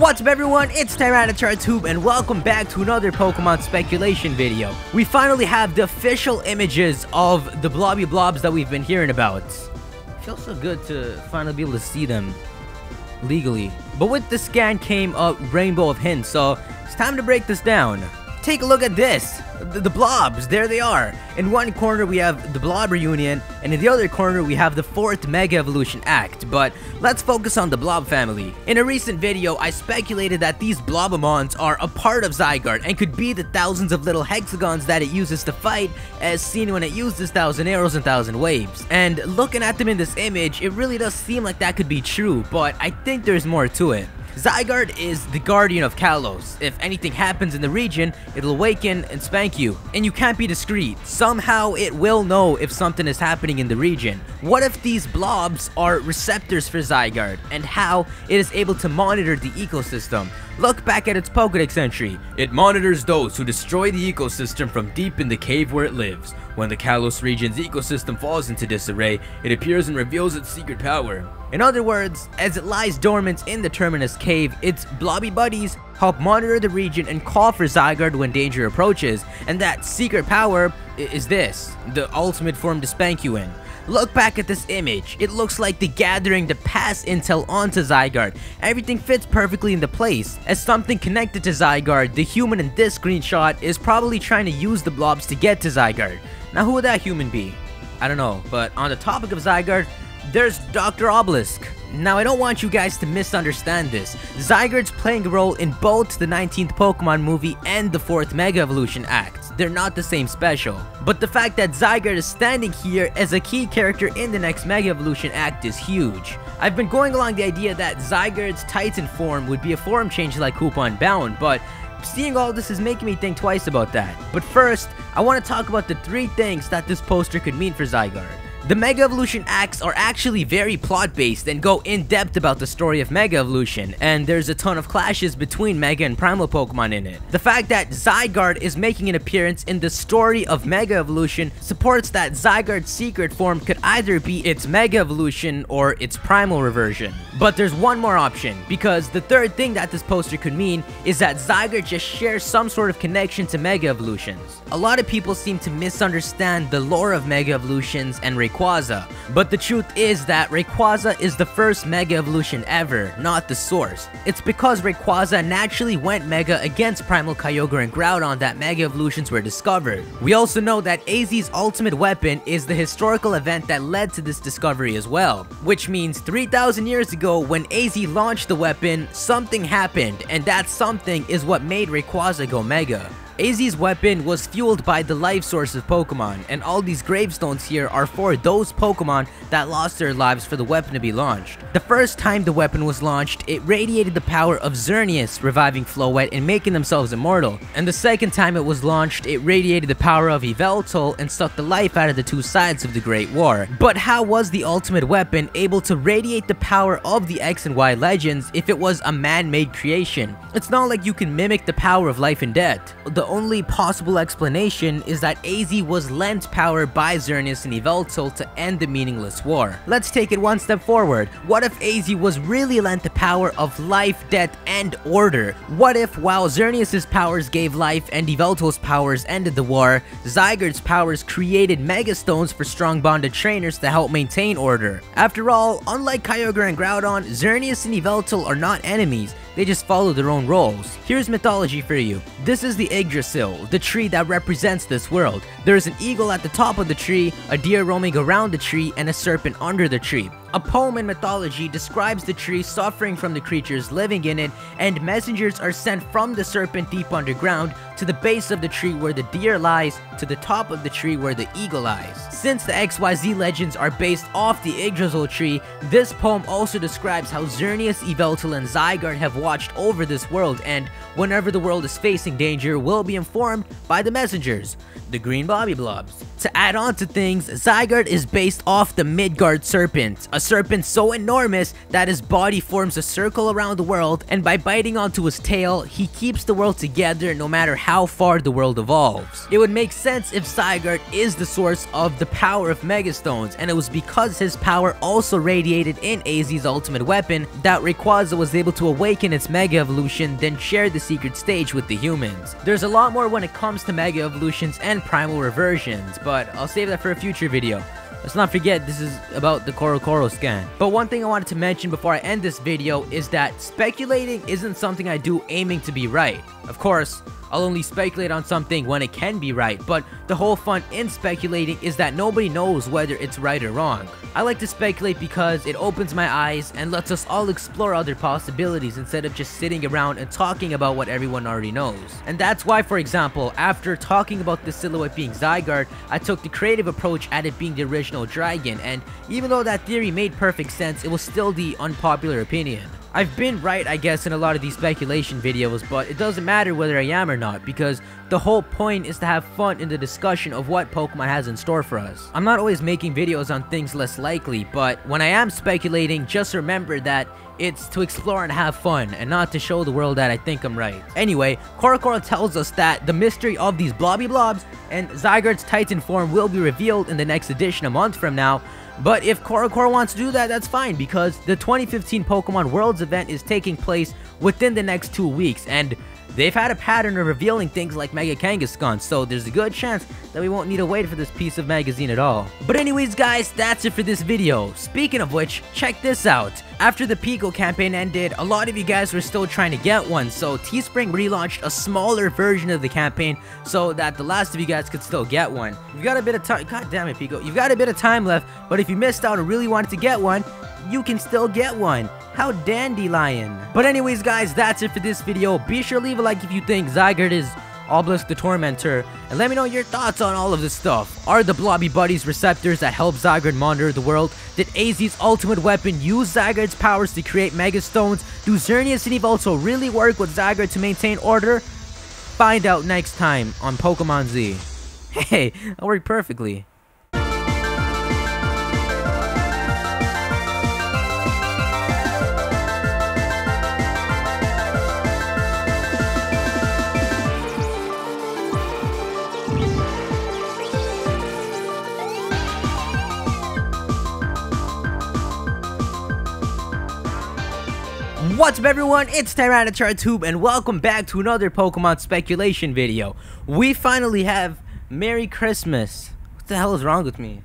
What's up everyone, it's Tube and welcome back to another Pokemon speculation video. We finally have the official images of the blobby blobs that we've been hearing about. It feels so good to finally be able to see them legally. But with the scan came a rainbow of hints, so it's time to break this down. Take a look at this. The blobs, there they are. In one corner we have the blob reunion, and in the other corner we have the 4th Mega Evolution Act. But let's focus on the blob family. In a recent video, I speculated that these blobamons are a part of Zygarde and could be the thousands of little hexagons that it uses to fight, as seen when it uses 1,000 arrows and 1,000 waves. And looking at them in this image, it really does seem like that could be true, but I think there's more to it. Zygarde is the guardian of Kalos. If anything happens in the region, it'll awaken and spank you. And you can't be discreet. Somehow it will know if something is happening in the region. What if these blobs are receptors for Zygarde, and how it is able to monitor the ecosystem? Look back at its Pokédex entry. It monitors those who destroy the ecosystem from deep in the cave where it lives. When the Kalos region's ecosystem falls into disarray, it appears and reveals its secret power. In other words, as it lies dormant in the Terminus cave, its blobby buddies help monitor the region and call for Zygarde when danger approaches, and that secret power is this, the ultimate form to spank you in. Look back at this image. It looks like the gathering to pass intel onto Zygarde. Everything fits perfectly into place. As something connected to Zygarde, the human in this screenshot is probably trying to use the blobs to get to Zygarde. Now who would that human be? I don't know, but on the topic of Zygarde, there's Dr. Obelisk. Now I don't want you guys to misunderstand this. Zygarde's playing a role in both the 19th Pokemon movie and the 4th Mega Evolution Act. They're not the same special. But the fact that Zygarde is standing here as a key character in the next Mega Evolution Act is huge. I've been going along the idea that Zygarde's Titan form would be a form change like Koopa Unbound, but seeing all this is making me think twice about that. But first, I want to talk about the 3 things that this poster could mean for Zygarde. The Mega Evolution Acts are actually very plot-based and go in-depth about the story of Mega Evolution, and there's a ton of clashes between Mega and Primal Pokemon in it. The fact that Zygarde is making an appearance in the story of Mega Evolution supports that Zygarde's secret form could either be its Mega Evolution or its Primal reversion. But there's one more option, because the 3rd thing that this poster could mean is that Zygarde just shares some sort of connection to Mega Evolutions. A lot of people seem to misunderstand the lore of Mega Evolutions and Rayquaza, but the truth is that Rayquaza is the first Mega Evolution ever, not the source. It's because Rayquaza naturally went Mega against Primal Kyogre and Groudon that Mega Evolutions were discovered. We also know that AZ's ultimate weapon is the historical event that led to this discovery as well, which means 3,000 years ago when AZ launched the weapon, something happened, and that something is what made Rayquaza go Mega. AZ's weapon was fueled by the life source of Pokemon, and all these gravestones here are for those Pokemon that lost their lives for the weapon to be launched. The first time the weapon was launched, it radiated the power of Xerneas, reviving Floette and making themselves immortal. And the second time it was launched, it radiated the power of Yveltal and sucked the life out of the 2 sides of the Great War. But how was the ultimate weapon able to radiate the power of the X and Y legends if it was a man-made creation? It's not like you can mimic the power of life and death. The only possible explanation is that AZ was lent power by Xerneas and Yveltal to end the meaningless war. Let's take it one step forward. What if AZ was really lent the power of life, death, and order? What if while Xerneas' powers gave life and Yveltal's powers ended the war, Zygarde's powers created Mega Stones for strong bonded trainers to help maintain order? After all, unlike Kyogre and Groudon, Xerneas and Yveltal are not enemies. They just follow their own roles. Here's mythology for you. This is the Yggdrasil, the tree that represents this world. There is an eagle at the top of the tree, a deer roaming around the tree, and a serpent under the tree. A poem in mythology describes the tree suffering from the creatures living in it, and messengers are sent from the serpent deep underground to the base of the tree where the deer lies, to the top of the tree where the eagle lies. Since the XYZ legends are based off the Yggdrasil tree, this poem also describes how Xerneas, Yveltal, and Zygarde have watched over this world, and whenever the world is facing danger, will be informed by the messengers, the green blobby blobs. To add on to things, Zygarde is based off the Midgard serpent, a serpent so enormous that his body forms a circle around the world, and by biting onto his tail, he keeps the world together no matter how far the world evolves. It would make sense if Zygarde is the source of the power of Megastones, and it was because his power also radiated in AZ's ultimate weapon that Rayquaza was able to awaken its Mega Evolution, then share the secret stage with the humans. There's a lot more when it comes to Mega Evolutions and Primal Reversions, but I'll save that for a future video. Let's not forget this is about the Korokoro scan. But one thing I wanted to mention before I end this video is that speculating isn't something I do aiming to be right. Of course, I'll only speculate on something when it can be right, but the whole fun in speculating is that nobody knows whether it's right or wrong. I like to speculate because it opens my eyes and lets us all explore other possibilities instead of just sitting around and talking about what everyone already knows. And that's why, for example, after talking about the silhouette being Zygarde, I took the creative approach at it being the original dragon, and even though that theory made perfect sense, it was still the unpopular opinion. I've been right, I guess, in a lot of these speculation videos, but it doesn't matter whether I am or not, because the whole point is to have fun in the discussion of what Pokemon has in store for us. I'm not always making videos on things less likely, but when I am speculating, just remember that it's to explore and have fun, and not to show the world that I think I'm right. Anyway, Korokoro tells us that the mystery of these blobby blobs and Zygarde's Titan form will be revealed in the next edition a month from now. But if Korokoro wants to do that, that's fine, because the 2015 Pokemon Worlds event is taking place within the next 2 weeks, and they've had a pattern of revealing things like Mega Kangaskhan, so there's a good chance that we won't need to wait for this piece of magazine at all. But anyways guys, that's it for this video. Speaking of which, check this out. After the Pico campaign ended, a lot of you guys were still trying to get one, so Teespring relaunched a smaller version of the campaign so that the last of you guys could still get one. You've got a bit of time, god damn it Pico, you've got a bit of time left, but if you missed out and really wanted to get one, you can still get one. How dandelion. But anyways guys, that's it for this video. Be sure to leave a like if you think Zygarde is Zygarde the Tormentor, and let me know your thoughts on all of this stuff. Are the Blobby Buddies receptors that help Zygarde monitor the world? Did AZ's ultimate weapon use Zygarde's powers to create Megastones? Do Xerneas and Yveltal really work with Zygarde to maintain order? Find out next time on Pokemon Z. Hey, that worked perfectly. What's up everyone, it's Tube, and welcome back to another Pokemon speculation video. We finally have Merry Christmas. What the hell is wrong with me?